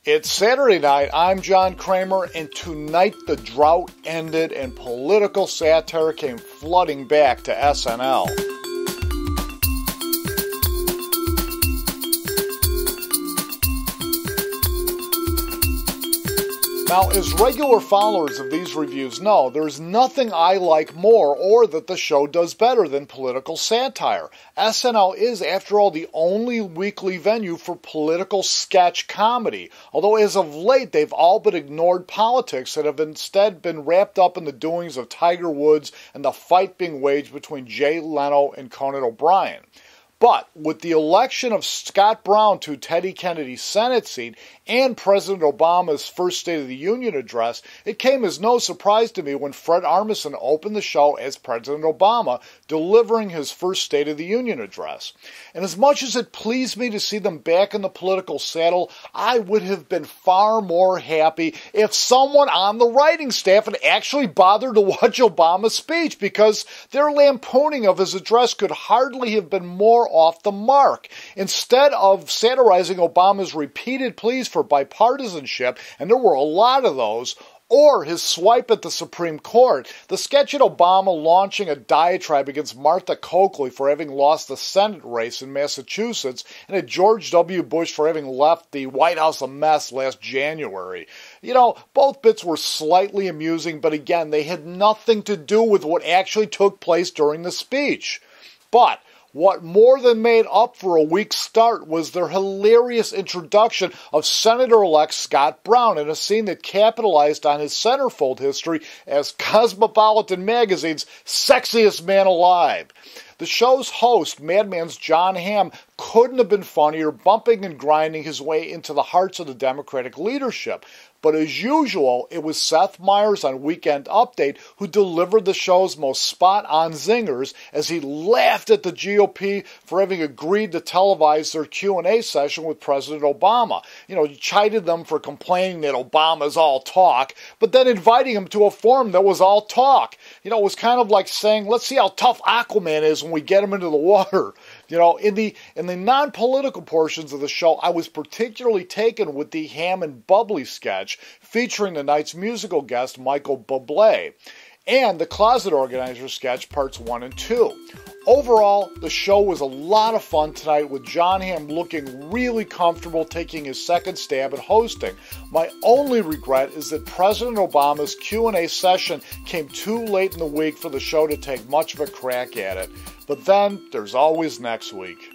It's Saturday night, I'm John Kramer, and tonight the drought ended and political satire came flooding back to SNL. Now, as regular followers of these reviews know, there's nothing I like more or that the show does better than political satire. SNL is, after all, the only weekly venue for political sketch comedy, although as of late they've all but ignored politics and have instead been wrapped up in the doings of Tiger Woods and the fight being waged between Jay Leno and Conan O'Brien. But with the election of Scott Brown to Teddy Kennedy's Senate seat and President Obama's first State of the Union address, it came as no surprise to me when Fred Armisen opened the show as President Obama, delivering his first State of the Union address. And as much as it pleased me to see them back in the political saddle, I would have been far more happy if someone on the writing staff had actually bothered to watch Obama's speech, because their lampooning of his address could hardly have been more off the mark. Instead of satirizing Obama's repeated pleas for bipartisanship, and there were a lot of those, or his swipe at the Supreme Court, the sketch had Obama launching a diatribe against Martha Coakley for having lost the Senate race in Massachusetts, and at George W. Bush for having left the White House a mess last January. You know, both bits were slightly amusing, but again, they had nothing to do with what actually took place during the speech. But what more than made up for a weak start was their hilarious introduction of Senator-elect Scott Brown in a scene that capitalized on his centerfold history as Cosmopolitan magazine's sexiest man alive. The show's host, Madman's John Hamm, couldn't have been funnier, bumping and grinding his way into the hearts of the Democratic leadership. But as usual, it was Seth Meyers on Weekend Update who delivered the show's most spot-on zingers as he laughed at the GOP for having agreed to televise their Q&A session with President Obama. You know, he chided them for complaining that Obama's all talk, but then inviting him to a forum that was all talk. You know, it was kind of like saying, let's see how tough Aquaman is when we get him into the water. You know, in the non-political portions of the show, I was particularly taken with the Ham and Bubbly sketch featuring the night's musical guest Michael Bublé, and the Closet Organizer sketch parts 1 and 2. Overall, the show was a lot of fun tonight, with John Hamm looking really comfortable taking his second stab at hosting. My only regret is that President Obama's Q&A session came too late in the week for the show to take much of a crack at it. But then, there's always next week.